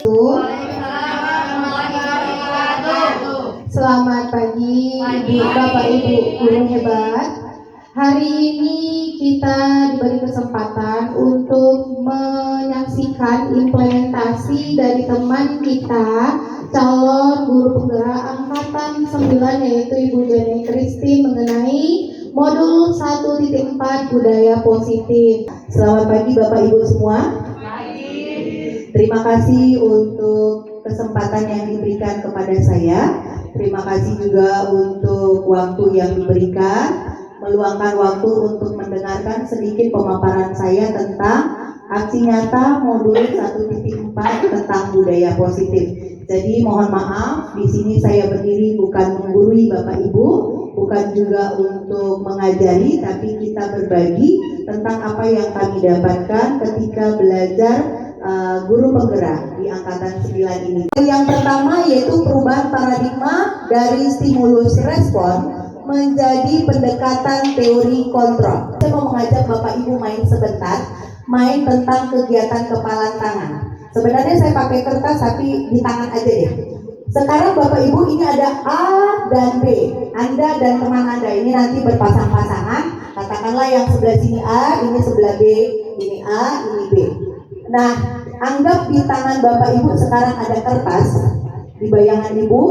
Selamat pagi, Bapak Ibu guru hebat. Hari ini kita diberi kesempatan untuk menyaksikan implementasi dari teman kita, calon guru penggerak angkatan 9 yaitu Ibu Jane Christine mengenai modul 1.4 budaya positif. Selamat pagi Bapak Ibu semua. Terima kasih untuk kesempatan yang diberikan kepada saya. Terima kasih juga untuk waktu yang diberikan, meluangkan waktu untuk mendengarkan sedikit pemaparan saya tentang aksi nyata modul 1.4 tentang budaya positif. Jadi mohon maaf, di sini saya berdiri bukan menggurui Bapak Ibu, bukan juga untuk mengajari, tapi kita berbagi tentang apa yang kami dapatkan ketika belajar guru penggerak di angkatan 9 ini. Yang pertama yaitu perubahan paradigma dari stimulus respon menjadi pendekatan teori kontrol. Saya mau mengajak Bapak Ibu main sebentar, main tentang kegiatan kepala tangan. Sebenarnya saya pakai kertas tapi di tangan aja deh. Sekarang Bapak Ibu ini ada A dan B. Anda dan teman Anda ini nanti berpasang-pasangan. Katakanlah yang sebelah sini A, ini sebelah B, ini A, ini B. Nah, anggap di tangan Bapak Ibu sekarang ada kertas. Di bayangan Ibu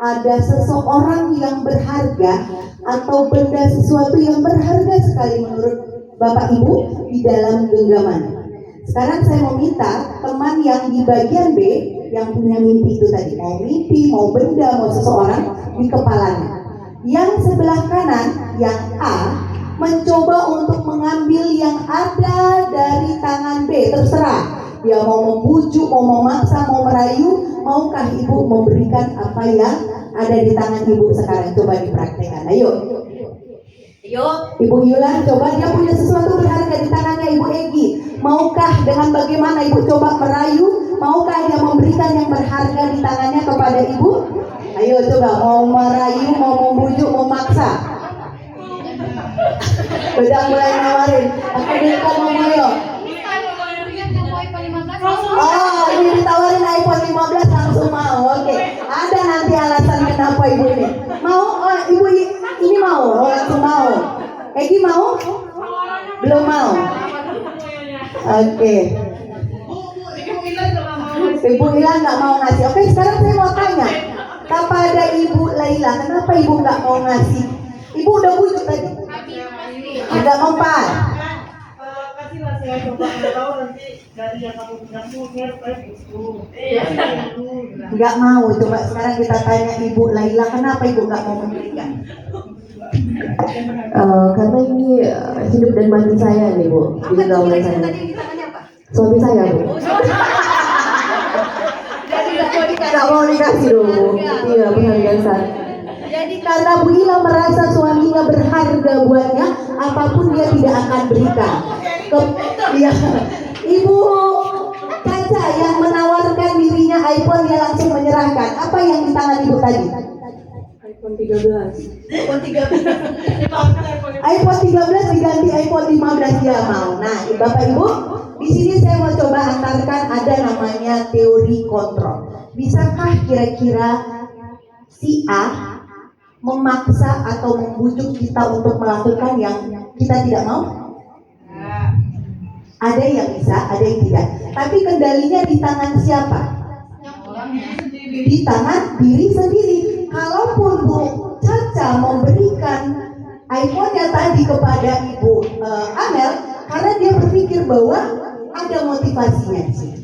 ada seseorang yang berharga atau benda sesuatu yang berharga sekali menurut Bapak Ibu di dalam genggaman. Sekarang saya mau minta teman yang di bagian B yang punya mimpi itu tadi, mau mimpi, mau benda, mau seseorang di kepalanya. Yang sebelah kanan, yang A, mencoba untuk mengambil yang ada dari tangan B. Terserah dia mau membujuk, mau memaksa, mau merayu, maukah Ibu memberikan apa yang ada di tangan Ibu sekarang. Coba dipraktekkan, ayo. Ibu Yulan, coba, dia punya sesuatu berharga di tangannya. Ibu Egi, maukah dengan bagaimana Ibu coba merayu, maukah dia memberikan yang berharga di tangannya kepada Ibu? Ayo coba, mau merayu, mau membujuk, mau maksa. Udah mulai nawarin, aku berikan mau Mayo. Oh, ini ditawarin iPhone 15 langsung mau. Oke. Ada nanti alasan kenapa Ibu ini mau. Oh, Ibu ini mau. Oh, langsung mau. Egi mau? Belum mau. Oke. Ibu Ilan nggak mau ngasih. Oke, sekarang saya mau tanya kepada Ibu Laila, kenapa Ibu nggak mau ngasih? Ibu udah bujuk tadi. Agak mempan. Kasihlah saya coba, nggak tahu nanti dari yang kamu bilang itu. Nggak mau. Coba sekarang kita tanya Ibu Laila, kenapa Ibu nggak mau memberikan? Karena ini hidup dan mati saya nih Bu. Apa itu kira-kira tadi di tangannya apa? Suami saya Bu. Jadi Nggak mau dikasih dulu. Iya, penghargaan saya. Jadi karena Bu Ila merasa suaminya berharga buatnya, apapun dia tidak akan berikan. Iya. Ibu Caca yang menawarkan dirinya iPhone, dia langsung menyerahkan. Apa yang di tangan Ibu tadi? iPhone 13. iPhone 13. iPhone 13 diganti iPhone 15 dia mau. Nah, Bapak Ibu, di sini saya mau coba antarkan ada namanya teori kontrol. Bisakah kira-kira si A memaksa atau membujuk kita untuk melakukan yang kita tidak mau? Ada yang bisa, ada yang tidak. Tapi kendalinya di tangan siapa? Di tangan diri sendiri. Kalaupun Bu Caca memberikan iPhone-nya tadi kepada Ibu Amel, karena dia berpikir bahwa ada motivasinya di sini.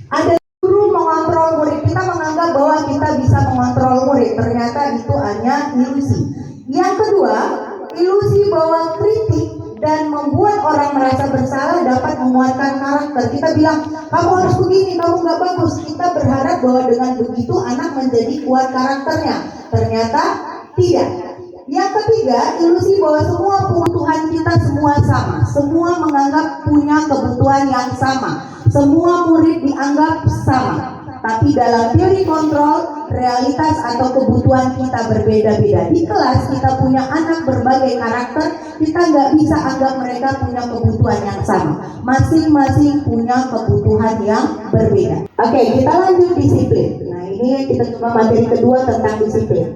Ada guru mengontrol murid, kita menganggap bahwa kita bisa mengontrol murid, ternyata itu hanya ilusi. Yang kedua, ilusi bahwa kritik dan membuat orang merasa bersalah dapat menguatkan karakter. Kita bilang, kamu harus begini, kamu nggak bagus. Kita berharap bahwa dengan begitu anak menjadi kuat karakternya. Ternyata tidak. Yang ketiga, ilusi bahwa semua kebutuhan kita semua sama. Semua menganggap punya kebutuhan yang sama. Semua murid dianggap sama. tapi dalam teori kontrol, realitas atau kebutuhan kita berbeda-beda. Di kelas kita punya anak berbagai karakter, kita nggak bisa anggap mereka punya kebutuhan yang sama. Masing-masing punya kebutuhan yang berbeda. Oke, kita lanjut disiplin. Nah, ini kita coba materi kedua tentang disiplin.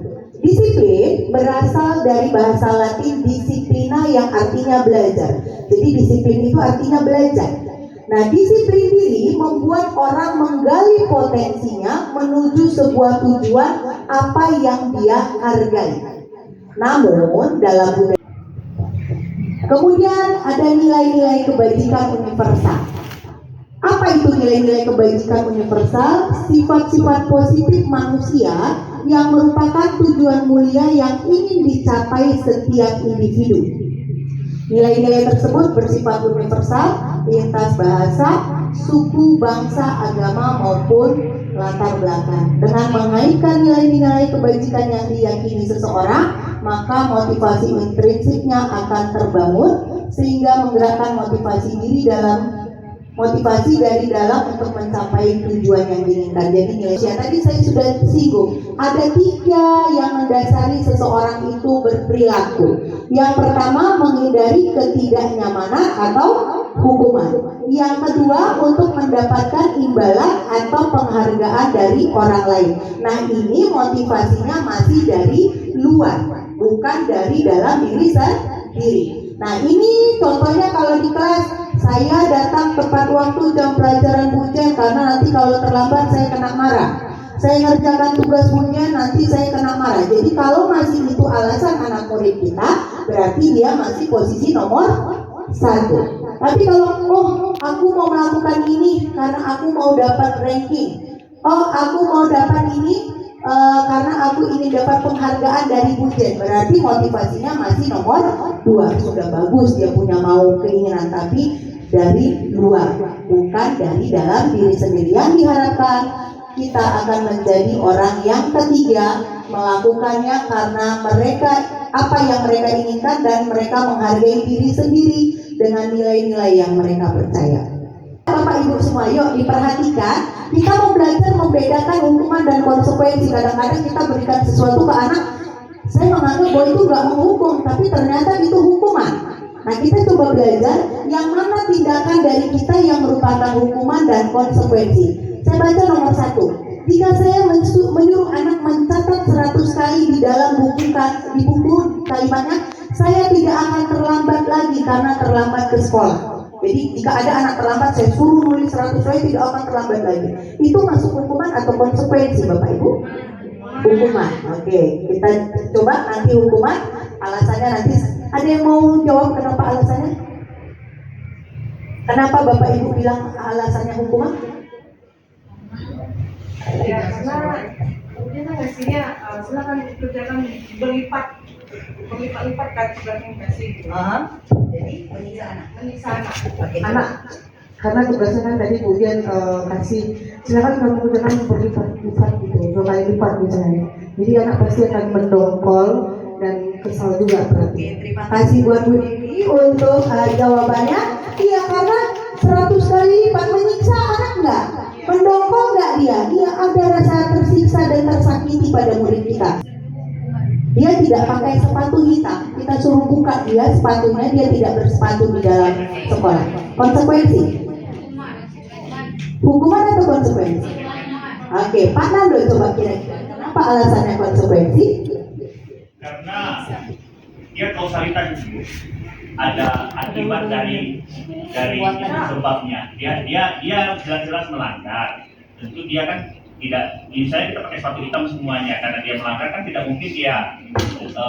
Disiplin berasal dari bahasa Latin disciplina yang artinya belajar. Jadi disiplin itu artinya belajar. Nah, disiplin diri membuat orang menggali potensinya menuju sebuah tujuan apa yang dia hargai. Namun dalam budaya kemudian ada nilai-nilai kebajikan universal. Apa itu nilai-nilai kebajikan universal? Sifat-sifat positif manusia yang merupakan tujuan mulia yang ingin dicapai setiap individu. Nilai-nilai tersebut bersifat universal, lintas bahasa, suku, bangsa, agama maupun latar belakang. Dengan mengaitkan nilai-nilai kebajikan yang diyakini seseorang, maka motivasi intrinsiknya akan terbangun sehingga menggerakkan motivasi dari dalam untuk mencapai tujuan yang diinginkan. Jadi nilai tadi saya sudah singgung, ada 3 yang mendasari seseorang itu berperilaku. Yang pertama, menghindari ketidaknyamanan atau hukuman. Yang kedua, untuk mendapatkan imbalan atau penghargaan dari orang lain. Nah, ini motivasinya masih dari luar, bukan dari dalam diri sendiri. Nah, ini contohnya kalau di kelas, saya datang tepat waktu jam pelajaran Bujen karena nanti kalau terlambat saya kena marah. Saya ngerjakan tugas Bujen, nanti saya kena marah. Jadi kalau masih itu alasan anak murid kita, berarti dia masih posisi nomor 1. Tapi kalau aku mau melakukan ini karena aku mau dapat ranking, aku mau dapat ini karena aku ingin dapat penghargaan dari Bujen, berarti motivasinya masih nomor 2. Sudah bagus dia punya mau keinginan, tapi dari luar, bukan dari dalam diri sendiri. Yang diharapkan kita akan menjadi orang yang ketiga, melakukannya karena mereka apa yang mereka inginkan dan mereka menghargai diri sendiri dengan nilai-nilai yang mereka percaya. Bapak Ibu semua, yuk diperhatikan, kita mau belajar membedakan hukuman dan konsekuensi. Kadang-kadang kita berikan sesuatu ke anak, saya menganggap bahwa itu gak menghukum, tapi ternyata itu hukuman. Nah, kita coba belajar yang mana tindakan dari kita yang merupakan hukuman dan konsekuensi. Saya baca nomor 1. Jika saya menyuruh anak mencatat 100 kali di dalam di buku kalimatnya, saya tidak akan terlambat lagi karena terlambat ke sekolah. Jadi jika ada anak terlambat, saya suruh nulis 100 kali, tidak akan terlambat lagi. Itu masuk hukuman atau konsekuensi, Bapak Ibu? Hukuman. Oke, kita coba nanti hukuman. Alasannya nanti ada yang mau jawab kenapa alasannya? Kenapa Bapak Ibu bilang alasannya hukuman? Ya, karena mungkin ngasihnya silakan kerjakan berlipat-lipat kan tugasnya kasih. Jadi menyiksa Anak. Karena tugasnya kan tadi kemudian kasih silakan kamu kerjakan berlipat-lipat gitu, 2 kali lipat misalnya. Jadi anak pasti akan mendongkol dan kesal juga berarti. Terima kasih buat Bu Dewi untuk jawabannya. Iya, karena 100 kali lipat menyiksa anak enggak? Mendongkol enggak dia? Dia ada rasa tersiksa dan tersakiti pada murid kita. Dia tidak pakai sepatu hitam, kita suruh buka dia sepatunya, dia tidak bersepatu di dalam sekolah. Konsekuensi? Hukuman atau konsekuensi? Oke, Pak Nando coba kira-kira kenapa alasannya konsekuensi? Karena dia kausalitas itu ada akibat dari sebabnya. Dia jelas-jelas melanggar. Tentu dia kan tidak, misalnya kita pakai sepatu hitam semuanya karena dia melanggar, kan tidak mungkin dia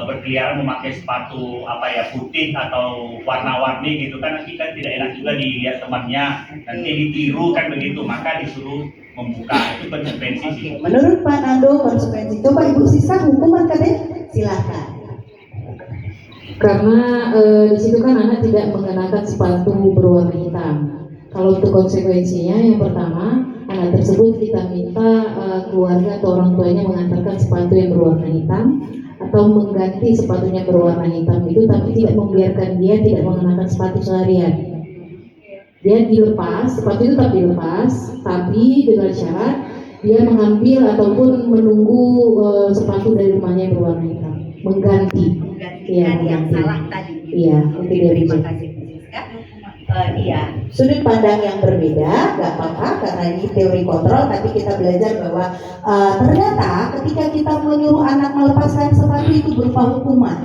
berkeliaran memakai sepatu putih atau warna-warni gitu kan, nanti kan tidak enak juga dilihat temannya, nanti ditiru kan begitu, maka disuruh membuka. Itu konsekuensi sih. Menurut Pak Nando konsekuensi. Coba Ibu Siska hukuman katanya, silakan. Karena di situ kan anak tidak mengenakan sepatu berwarna hitam. Kalau untuk konsekuensinya, yang pertama, anak tersebut kita minta keluarga atau orang tuanya mengantarkan sepatu yang berwarna hitam atau mengganti sepatunya berwarna hitam itu, tapi tidak membiarkan dia tidak mengenakan sepatu seharian. Dia dilepas, sepatu itu tetap dilepas, tapi dengan syarat dia mengambil ataupun menunggu sepatu dari rumahnya yang berwarna hitam, mengganti. Iya, yang mengganti. salah tadi. Iya, itu dia Terima bijak. kasih Bu Siska. Iya, sudut pandang yang berbeda, nggak apa-apa karena ini teori kontrol, tapi kita belajar bahwa ternyata ketika kita menyuruh anak melepaskan sepatu itu berupa hukuman,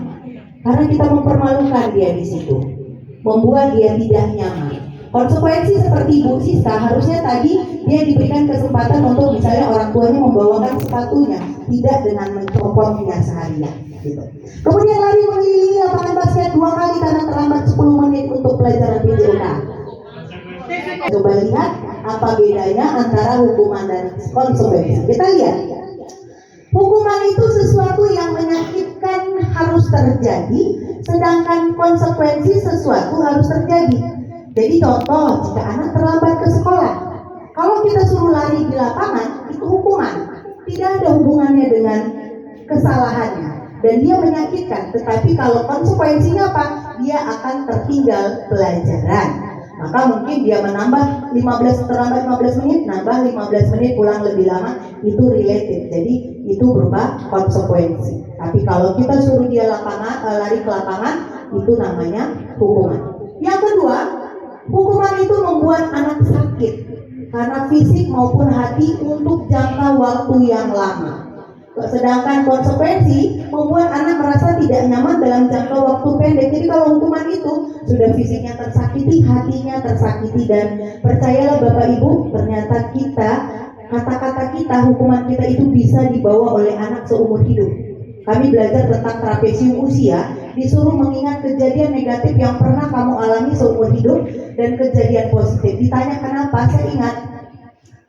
karena kita mempermalukan dia di situ, membuat dia tidak nyaman. Konsekuensi seperti Bu Siska, harusnya tadi dia diberikan kesempatan untuk misalnya orang tuanya membawakan sepatunya, tidak dengan mencopotnya seharian. Gitu. Kemudian lari mengelilingi lapangan basket 2 kali karena terlambat 10 menit untuk pelajaran PJOK. Coba lihat apa bedanya antara hukuman dan konsekuensi. Kita lihat. Hukuman itu sesuatu yang menyakitkan harus terjadi, sedangkan konsekuensi sesuatu harus terjadi. Jadi contoh, jika anak terlambat ke sekolah, kalau kita suruh lari di lapangan, itu hukuman. Tidak ada hubungannya dengan kesalahannya. Dan dia menyakitkan, tetapi kalau konsekuensinya apa? Dia akan tertinggal pelajaran. Maka mungkin dia menambah terlambat 15 menit, nambah 15 menit pulang lebih lama, itu related. Jadi itu berupa konsekuensi. Tapi kalau kita suruh dia lari ke lapangan, itu namanya hukuman. Yang kedua, hukuman itu membuat anak sakit karena fisik maupun hati untuk jangka waktu yang lama. Sedangkan konsekuensi membuat anak merasa tidak nyaman dalam jangka waktu pendek. Jadi kalau hukuman itu sudah fisiknya tersakiti, hatinya tersakiti, dan percayalah Bapak Ibu, ternyata kata-kata kita, hukuman kita itu bisa dibawa oleh anak seumur hidup. Kami belajar tentang trapesium usia, disuruh mengingat kejadian negatif yang pernah kamu alami seumur hidup dan kejadian positif. Ditanya kenapa, saya ingat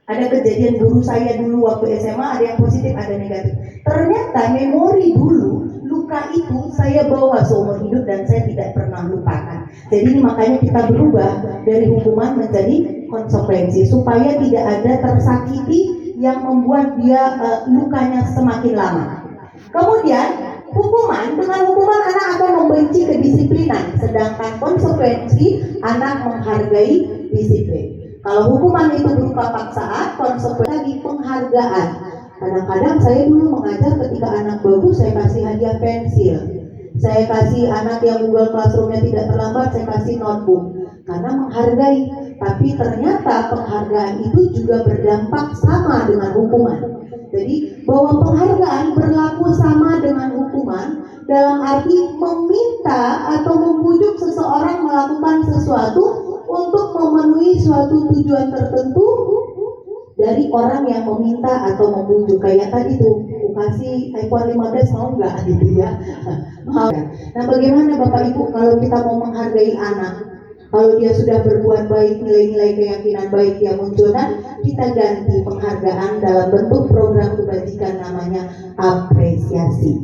ada kejadian guru saya dulu waktu SMA, ada yang positif, ada negatif. Ternyata memori dulu, luka itu saya bawa seumur hidup dan saya tidak pernah lupakan. Jadi ini makanya kita berubah dari hukuman menjadi konsekuensi, supaya tidak ada tersakiti yang membuat dia lukanya semakin lama. Kemudian dengan hukuman anak akan membenci kedisiplinan, sedangkan konsekuensi anak menghargai disiplin. Kalau hukuman itu berupa paksaan, konsekuensi lagi penghargaan. Kadang-kadang saya dulu mengajar ketika anak bagus, saya kasih hadiah pensil. Saya kasih anak yang Google Classroom-nya tidak terlambat, saya kasih notebook. Karena menghargai. Tapi ternyata penghargaan itu juga berdampak sama dengan hukuman. Jadi bahwa penghargaan berlaku sama dengan hukuman dalam arti meminta atau membujuk seseorang melakukan sesuatu untuk memenuhi suatu tujuan tertentu dari orang yang meminta atau membujuk. Kayak tadi tuh, kasih iPhone 15 mau nggak gitu ya? Mau. Nah, bagaimana Bapak Ibu kalau kita mau menghargai anak? Kalau dia sudah berbuat baik, nilai-nilai keyakinan baik dia muncul, dan kita ganti penghargaan dalam bentuk program kebajikan namanya apresiasi.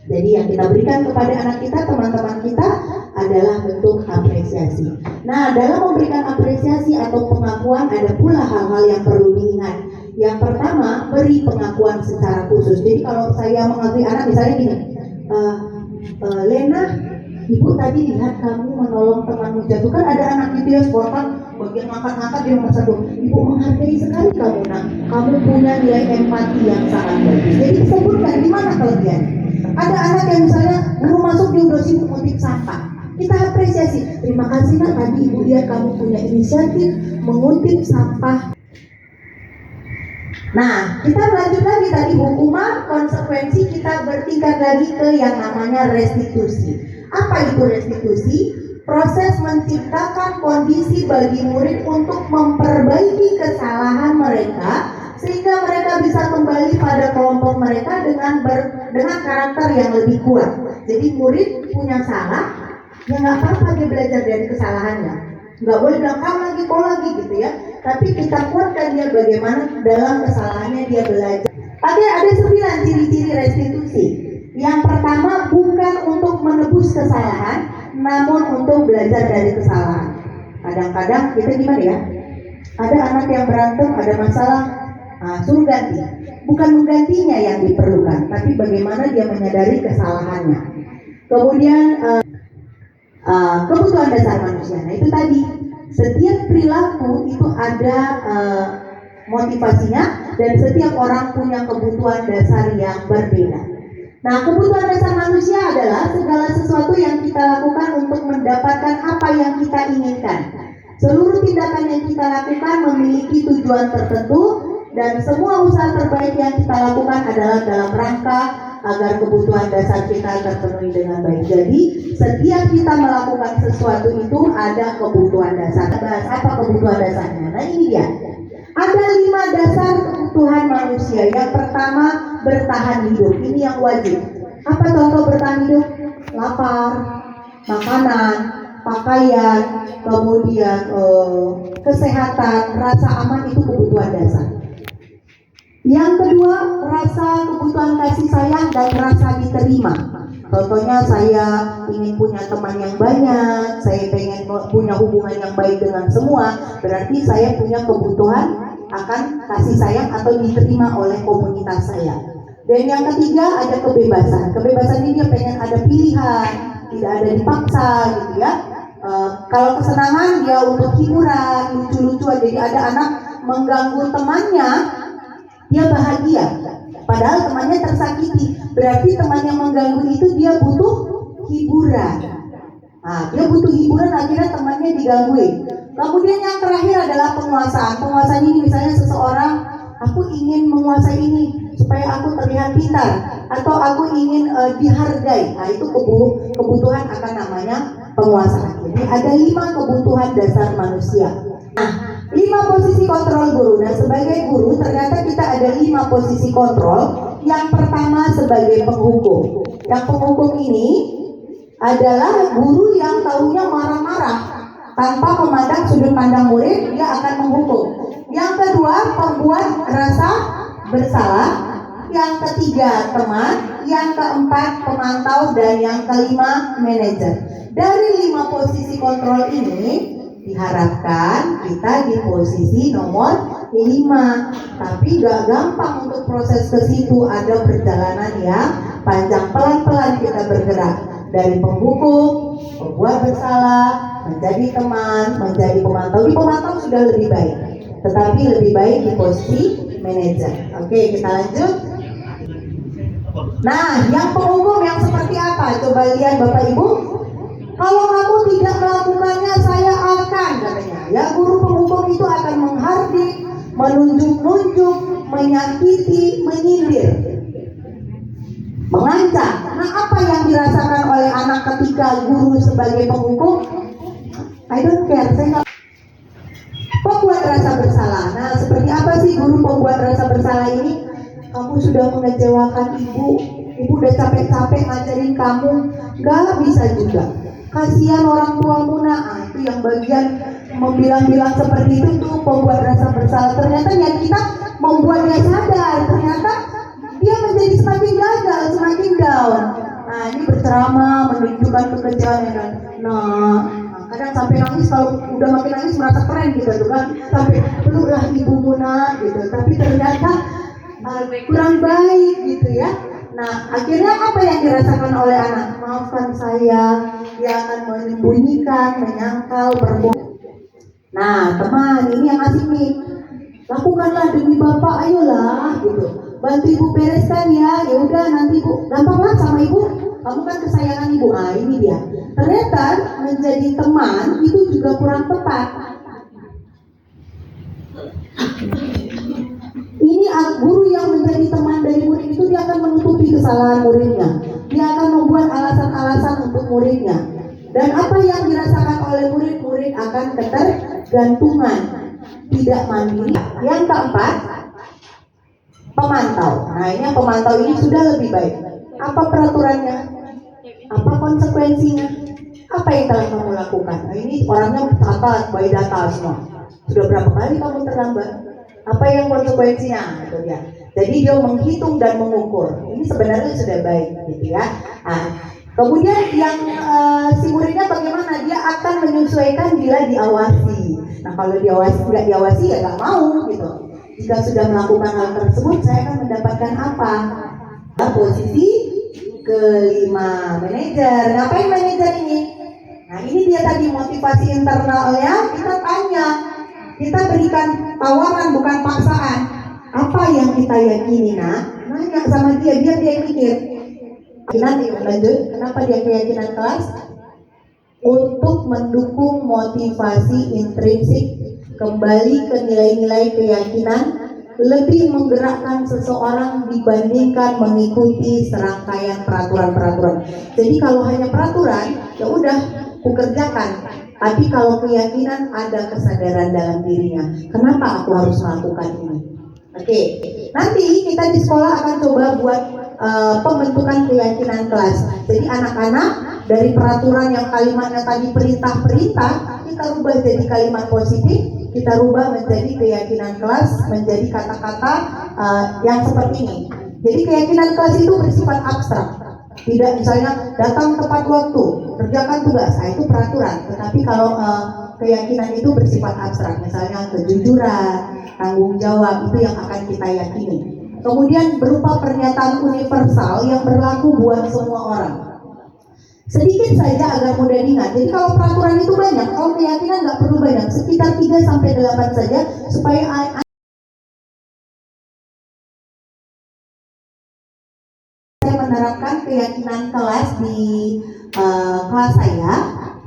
Jadi yang kita berikan kepada anak kita, teman-teman kita adalah bentuk apresiasi. Nah, dalam memberikan apresiasi atau pengakuan ada pula hal-hal yang perlu diingat. Yang pertama, beri pengakuan secara khusus. Jadi kalau saya mengakui anak, misalnya gini, Lena, Ibu tadi lihat kamu menolong temanmu jatuh. Kan ada anak gitu ya, spontan bagian ngangkat-ngangkat di nomor 1. Ibu menghargai sekali kamu, nak. Kamu punya nilai empati yang sangat bagus. Jadi sebutkan di mana kelebihan. Ada anak yang misalnya guru masuk dia udah sibuk mengutip sampah. Kita apresiasi. Terima kasih nak, tadi ibu lihat kamu punya inisiatif mengutip sampah. Nah, kita lanjut lagi tadi hukuman, konsekuensi, kita bertingkat lagi ke yang namanya restitusi. Apa itu restitusi? Proses menciptakan kondisi bagi murid untuk memperbaiki kesalahan mereka sehingga mereka bisa kembali pada kelompok mereka dengan karakter yang lebih kuat. Jadi murid punya salah, ya nggak apa-apa dia belajar dari kesalahannya. Nggak boleh bilang kau lagi gitu ya. Tapi kita kuatkan dia bagaimana dalam kesalahannya dia belajar. Ada 9 ciri-ciri restitusi. Yang pertama, bukan untuk menebus kesalahan, namun untuk belajar dari kesalahan. Kadang-kadang kita gimana ya? Ada anak yang berantem, ada masalah, suruh ganti. Bukan menggantinya yang diperlukan, tapi bagaimana dia menyadari kesalahannya. Kemudian kebutuhan dasar manusia. Nah itu tadi, setiap perilaku itu ada motivasinya, dan setiap orang punya kebutuhan dasar yang berbeda. Nah, kebutuhan dasar manusia adalah segala sesuatu yang kita lakukan untuk mendapatkan apa yang kita inginkan. Seluruh tindakan yang kita lakukan memiliki tujuan tertentu, dan semua usaha terbaik yang kita lakukan adalah dalam rangka agar kebutuhan dasar kita terpenuhi dengan baik. Jadi, setiap kita melakukan sesuatu itu ada kebutuhan dasar. Bahas apa kebutuhan dasarnya? Nah, ini dia. Ada 5 dasar kebutuhan manusia. Yang pertama, bertahan hidup. Ini yang wajib. Apa contoh bertahan hidup? Lapar, makanan, pakaian, kemudian kesehatan, rasa aman, itu kebutuhan dasar. Yang kedua, rasa kebutuhan kasih sayang dan rasa diterima. Contohnya, saya ingin punya teman yang banyak, saya pengen punya hubungan yang baik dengan semua, berarti saya punya kebutuhan akan kasih sayang atau diterima oleh komunitas saya. Dan yang ketiga, ada kebebasan. Kebebasan ini dia pengen ada pilihan, tidak ada dipaksa gitu ya. Kalau kesenangan dia untuk hiburan, lucu-lucuan. Jadi ada anak mengganggu temannya, dia bahagia, padahal temannya tersakiti. Berarti teman yang mengganggu itu dia butuh hiburan. Nah, dia butuh hiburan, akhirnya temannya digangguin. Kemudian yang terakhir adalah penguasaan. Penguasaan ini misalnya seseorang, aku ingin menguasai ini supaya aku terlihat pintar, atau aku ingin dihargai. Nah, itu kebutuhan akan namanya penguasaan. Jadi ada 5 kebutuhan dasar manusia. Nah, 5 posisi kontrol guru. Nah, sebagai guru ternyata kita ada 5 posisi kontrol. Yang pertama sebagai penghukum. Yang penghukum ini adalah guru yang taunya marah-marah tanpa memandang sudut pandang murid, dia akan menghukum. Yang kedua, pembuat rasa bersalah. Yang ketiga, teman. Yang keempat, pemantau. Dan yang kelima, manajer. Dari 5 posisi kontrol ini diharapkan kita di posisi nomor 5. Tapi gak gampang untuk proses ke situ, ada perjalanan yang panjang. Pelan-pelan kita bergerak dari penghukum, pembuat bersalah, menjadi teman, menjadi pemantau. Di pemantau sudah lebih baik, tetapi lebih baik di posisi manajer. Oke, kita lanjut. Nah, yang penghukum yang seperti apa? Coba lihat Bapak Ibu. Kalau kamu tidak melakukannya, saya akan, katanya. Ya, guru penghukum itu akan menghardik, menunjuk-nunjuk, menyakiti, menyindir, mengancam. Nah, apa yang dirasakan oleh anak ketika guru sebagai penghukum? I don't care, saya nggak. Pembuat rasa bersalah. Nah, seperti apa sih guru pembuat rasa bersalah ini? Kamu sudah mengecewakan ibu udah capek-capek ngajarin kamu, nggak bisa juga. Kasihan orang tuamu. Nah, itu yang bagian membilang-bilang seperti itu tuh pembuat rasa bersalah. Ternyata ya kita membuat dia sadar, ternyata dia menjadi semakin gagal, semakin down. Nah, ini berceramah, menunjukkan kekecewaan ya kan. Nah, kadang sampai nangis, kalau udah makin nangis merasa keren gitu tuh kan, sampai peluklah ibumu nak gitu. Tapi ternyata kurang baik gitu ya. Nah, akhirnya apa yang dirasakan oleh anak? Maafkan saya, dia akan menyembunyikan, menyangkal, berbohong. Nah, teman, ini yang asik nih. Lakukanlah demi Bapak, ayolah gitu. Bantu ibu bereskan ya. Ya udah nanti ibu, gampanglah sama ibu. Kamu kan kesayangan ibu. Ah, ini dia. Ternyata menjadi teman itu juga kurang tepat. Ini guru yang menjadi teman dari murid itu dia akan menutupi kesalahan muridnya. Dia akan membuat alasan-alasan untuk muridnya. Dan apa yang dirasakan oleh murid akan ketergantungan, tidak mandiri. Yang keempat, pemantau. Nah, ini pemantau ini sudah lebih baik. Apa peraturannya? Apa konsekuensinya? Apa yang telah kamu lakukan? Nah, ini orangnya catat, by data semua. Sudah berapa kali kamu terlambat? Apa yang konsekuensinya? Gitu ya. Jadi dia menghitung dan mengukur. Ini sebenarnya sudah baik, gitu ya. Nah, kemudian yang si muridnya bagaimana? Dia akan menyesuaikan bila diawasi. Nah, kalau nggak diawasi ya nggak mau gitu. Jika sudah melakukan hal tersebut, saya akan mendapatkan apa? Nah, posisi kelima, manajer. Ngapain manajer ini? Nah, ini dia tadi motivasi internalnya. Kita tanya, Kita berikan tawaran bukan paksaan. Apa yang kita yakini, nak? Nanya sama dia biar dia mikir. Keyakinan lanjut. Kenapa dia keyakinan kelas? Untuk mendukung motivasi intrinsik, kembali ke nilai-nilai keyakinan, lebih menggerakkan seseorang dibandingkan mengikuti serangkaian peraturan-peraturan. Jadi kalau hanya peraturan, ya udah kukerjakan. Tapi kalau keyakinan, ada kesadaran dalam dirinya. Kenapa aku harus melakukan ini? Oke, nanti kita di sekolah akan coba buat pembentukan keyakinan kelas. Jadi anak-anak dari peraturan yang kalimatnya tadi perintah-perintah, kita rubah jadi kalimat positif, kita rubah menjadi keyakinan kelas, menjadi kata-kata yang seperti ini. Jadi keyakinan kelas itu bersifat abstrak. Tidak misalnya datang tepat waktu, kerjakan tugas, itu peraturan. Tetapi kalau keyakinan itu bersifat abstrak, misalnya kejujuran, tanggung jawab, itu yang akan kita yakini. Kemudian berupa pernyataan universal yang berlaku buat semua orang. Sedikit saja agar mudah diingat. Jadi kalau peraturan itu banyak, kalau keyakinan nggak perlu banyak, sekitar 3-8 saja supaya saya menerapkan keyakinan kelas di kelas saya.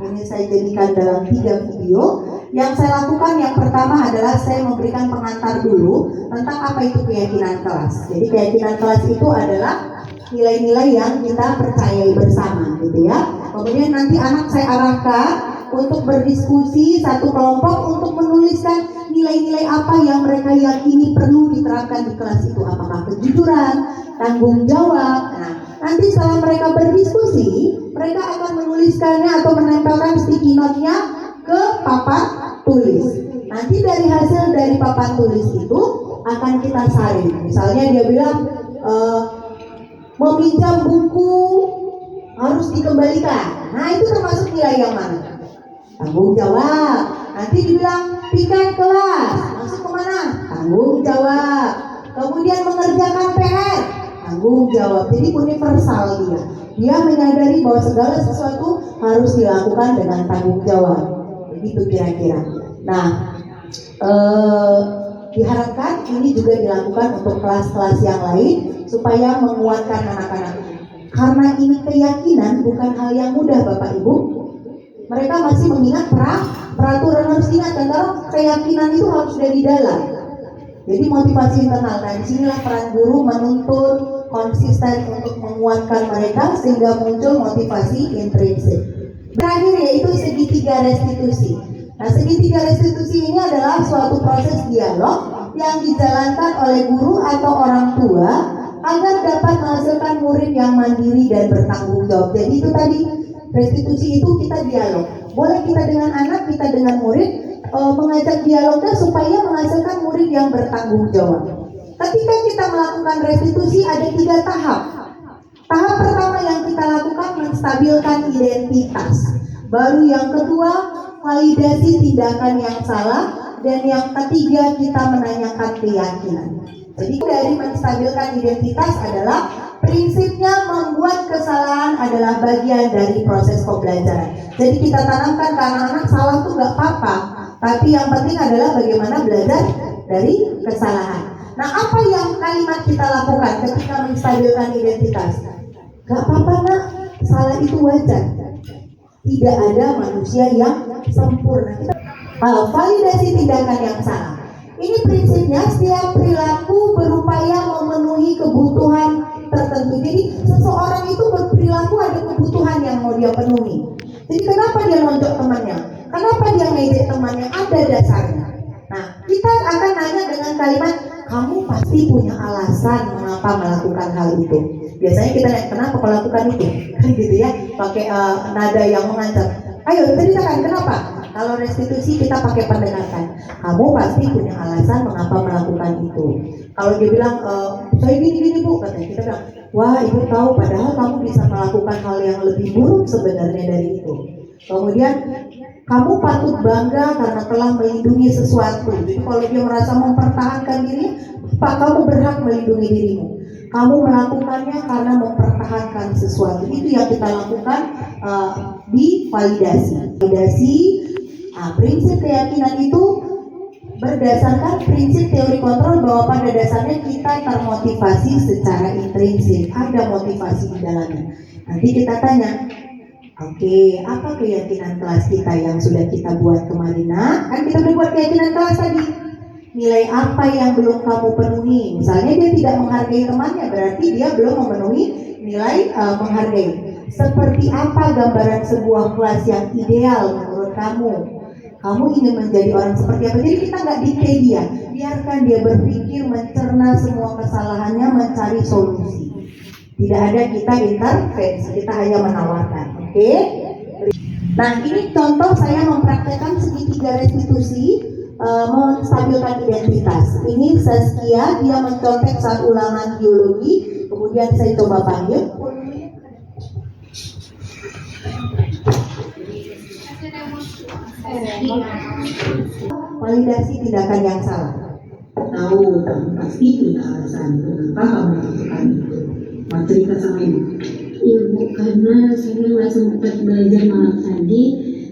Ini saya jadikan dalam 3 video. Yang saya lakukan yang pertama adalah saya memberikan pengantar dulu tentang apa itu keyakinan kelas. Jadi keyakinan kelas itu adalah nilai-nilai yang kita percayai bersama, gitu ya. Kemudian nanti anak saya arahkan untuk berdiskusi satu kelompok untuk menuliskan nilai-nilai apa yang mereka yakini perlu diterapkan di kelas itu. Apakah kejujuran, tanggung jawab. Nah, nanti setelah mereka berdiskusi, mereka akan menuliskannya atau menempelkan sticky note-nya ke papan tulis. Nanti dari hasil dari papan tulis itu akan kita saring. Misalnya dia bilang meminjam buku harus dikembalikan. Nah, itu termasuk nilai yang mana? Tanggung jawab. Nanti dibilang piket kelas, masuk kemana? Tanggung jawab. Kemudian mengerjakan PR, tanggung jawab. Jadi universal dia. Dia menyadari bahwa segala sesuatu harus dilakukan dengan tanggung jawab. Begitu kira-kira. Nah, diharapkan ini juga dilakukan untuk kelas-kelas yang lain supaya menguatkan anak-anak. Karena ini keyakinan bukan hal yang mudah, Bapak Ibu. Mereka masih mengingat peraturan harus diingatkan, karena keyakinan itu harus dari dalam. Jadi motivasi internal. Nah, disinilah peran guru menuntun konsisten untuk menguatkan mereka sehingga muncul motivasi intrinsik. Terakhir yaitu segitiga restitusi. Nah, segitiga restitusi ini adalah suatu proses dialog yang dijalankan oleh guru atau orang tua agar dapat menghasilkan murid yang mandiri dan bertanggung jawab. Jadi itu tadi, restitusi itu kita dialog. Boleh kita dengan anak, kita dengan murid, mengajak dialognya supaya menghasilkan murid yang bertanggung jawab. Ketika kita melakukan restitusi ada 3 tahap. Tahap pertama yang kita lakukan menstabilkan identitas. Baru yang kedua validasi tindakan yang salah, dan yang ketiga kita menanyakan keyakinan. Jadi dari menstabilkan identitas adalah prinsipnya membuat kesalahan adalah bagian dari proses pembelajaran. Jadi kita tanamkan ke anak-anak salah itu nggak apa-apa, tapi yang penting adalah bagaimana belajar dari kesalahan. Nah, apa yang kalimat kita lakukan ketika menstabilkan identitas? Gak apa-apa nak, salah itu wajar. Tidak ada manusia yang sempurna. Validasi tindakan yang salah. Ini prinsipnya setiap perilaku berupaya memenuhi kebutuhan tertentu. Jadi seseorang itu berperilaku ada kebutuhan yang mau dia penuhi. Jadi kenapa dia lonjok temannya? Kenapa dia ngejek temannya? Ada dasarnya. Nah, kita akan nanya dengan kalimat, kamu pasti punya alasan mengapa melakukan hal itu. Biasanya kita nanya, kenapa kau lakukan itu? Kan gitu ya, pakai nada yang mengancam. Ayo ceritakan kenapa. Kalau restitusi kita pakai pendengarkan. Kamu pasti punya alasan mengapa melakukan itu. Kalau dia bilang, saya gini-gini bu, katanya, kita bilang, wah ibu tahu padahal kamu bisa melakukan hal yang lebih buruk sebenarnya dari itu. Kemudian kamu patut bangga karena telah melindungi sesuatu. Jadi kalau dia merasa mempertahankan diri, Pak, kamu berhak melindungi dirimu. Kamu melakukannya karena mempertahankan sesuatu. Itu yang kita lakukan di validasi. Validasi, prinsip keyakinan itu berdasarkan prinsip teori kontrol bahwa pada dasarnya kita termotivasi secara intrinsik, ada motivasi di dalamnya. Nanti kita tanya, oke, apa keyakinan kelas kita yang sudah kita buat kemarin? Nah, kan kita udah buat keyakinan kelas tadi. Nilai apa yang belum kamu penuhi? Misalnya dia tidak menghargai temannya, berarti dia belum memenuhi nilai menghargai. Seperti apa gambaran sebuah kelas yang ideal menurut kamu? Kamu ingin menjadi orang seperti apa? Jadi kita nggak dikte dia, biarkan dia berpikir, mencerna semua kesalahannya, mencari solusi. Tidak ada kita intervensi, kita hanya menawarkan. Oke? Nah, ini contoh saya mempraktekkan segitiga restitusi, menstabilkan identitas. Ini Saskia, dia mencontek saat ulangan biologi, kemudian saya coba panggil. Validasi tindakan yang salah. Tahu, tapi pasti punya alasan kenapa kamu lakukan itu. Mau cerita sama ibu? Iya Bu, karena saya nggak sempat belajar malam tadi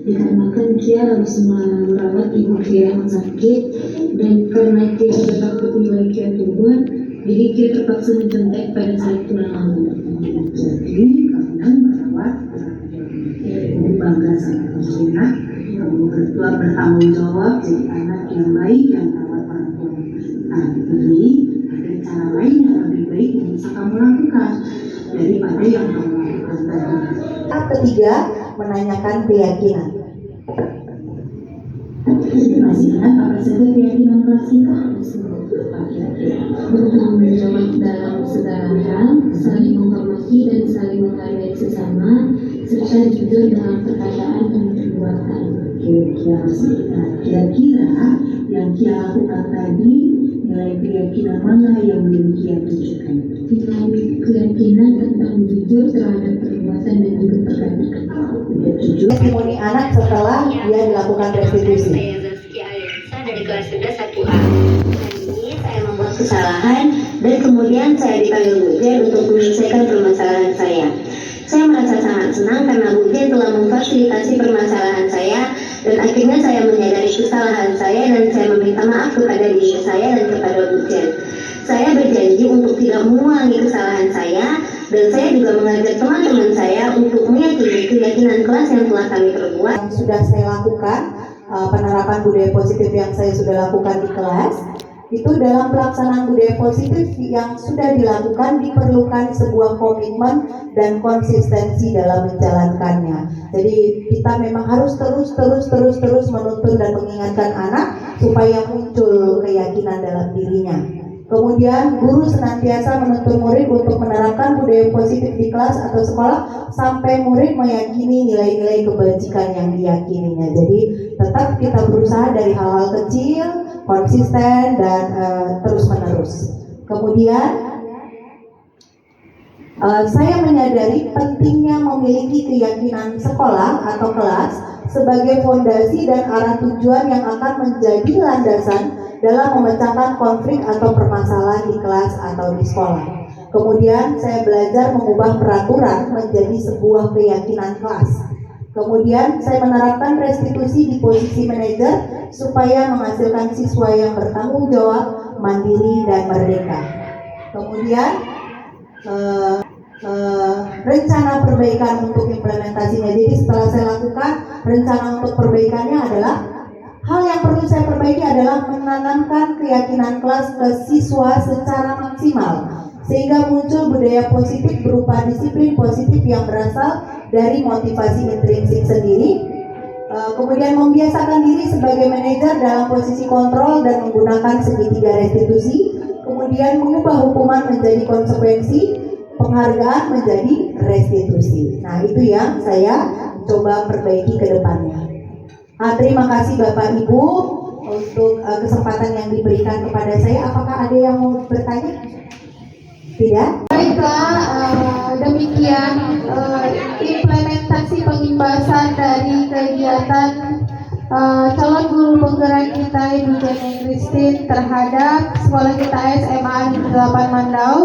dikarenakan Kia harus merawat ibu Kia yang sakit, dan karena Kia sudah takut nilai Kia turun, jadi Kia terpaksa mencontek pada saat ulangan. Jadi kamu merawat ibu bangga sama kamu ya. Kamu berdua bertanggung jawab jadi anak yang baik yang rawat orang tua. Tapi ada cara lain yang lebih baik yang bisa kamu lakukan daripada yang kamu lakukan tadi. Ketiga, menanyakan keyakinan. Masih apa saja keyakinan kelas kita? Bertanggung jawab dalam segala hal, saling menghormati dan saling menghargai sesama, serta jujur dalam perkataan dan perbuatan. Kira-kira yang Kia lakukan tadi, nilai keyakinan mana yang belum Kia tunjukkan? Nilai keyakinan tentang jujur terhadap perbuatan dan juga perkataan. Jujur testimoni anak setelah dia dilakukan restitusi. Saya Zaskia Aliansa dari kelas 11 1A. Ini saya membuat kesalahan dan kemudian saya dipanggil Bu Jen untuk menyelesaikan permasalahan saya. Saya merasa sangat senang karena Bu Jen telah memfasilitasi permasalahan saya, dan akhirnya saya menyadari kesalahan saya dan saya meminta maaf kepada diri saya dan kepada Bu Jen. Saya berjanji untuk tidak mengulangi kesalahan saya, dan saya juga mengajak teman-teman saya untuk meyakini keyakinan kelas yang telah kami perbuat. Yang sudah saya lakukan, penerapan budaya positif yang saya sudah lakukan di kelas, itu dalam pelaksanaan budaya positif yang sudah dilakukan diperlukan sebuah komitmen dan konsistensi dalam menjalankannya. Jadi kita memang harus terus menuntun dan mengingatkan anak supaya muncul keyakinan dalam dirinya. Kemudian guru senantiasa menuntun murid untuk menerapkan budaya positif di kelas atau sekolah sampai murid meyakini nilai-nilai kebajikan yang diyakininya. Jadi tetap kita berusaha dari hal-hal kecil, konsisten dan terus-menerus. Kemudian saya menyadari pentingnya memiliki keyakinan sekolah atau kelas sebagai fondasi dan arah tujuan yang akan menjadi landasan dalam memecahkan konflik atau permasalahan di kelas atau di sekolah. Kemudian saya belajar mengubah peraturan menjadi sebuah keyakinan kelas. Kemudian saya menerapkan restitusi di posisi manajer supaya menghasilkan siswa yang bertanggung jawab, mandiri dan merdeka. Kemudian rencana perbaikan untuk implementasinya. Jadi setelah saya lakukan, rencana untuk perbaikannya adalah hal yang perlu saya perbaiki adalah menanamkan keyakinan kelas ke siswa secara maksimal sehingga muncul budaya positif berupa disiplin positif yang berasal dari motivasi intrinsik sendiri. Kemudian membiasakan diri sebagai manajer dalam posisi kontrol dan menggunakan segitiga restitusi. Kemudian mengubah hukuman menjadi konsekuensi, penghargaan menjadi restitusi. Nah, itu yang saya coba perbaiki ke depannya. Terima kasih Bapak Ibu untuk kesempatan yang diberikan kepada saya. Apakah ada yang mau bertanya? Tidak? Baiklah, demikian implementasi pengimbasan dari kegiatan calon guru penggerak kita Ibu Jenny Christine terhadap sekolah kita SMA Negeri 8 Mandau.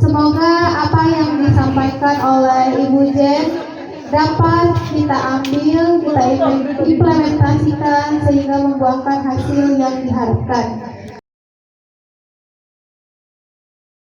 Semoga apa yang disampaikan oleh Ibu Jen dapat kita ambil, kita implementasikan sehingga membuahkan hasil yang diharapkan.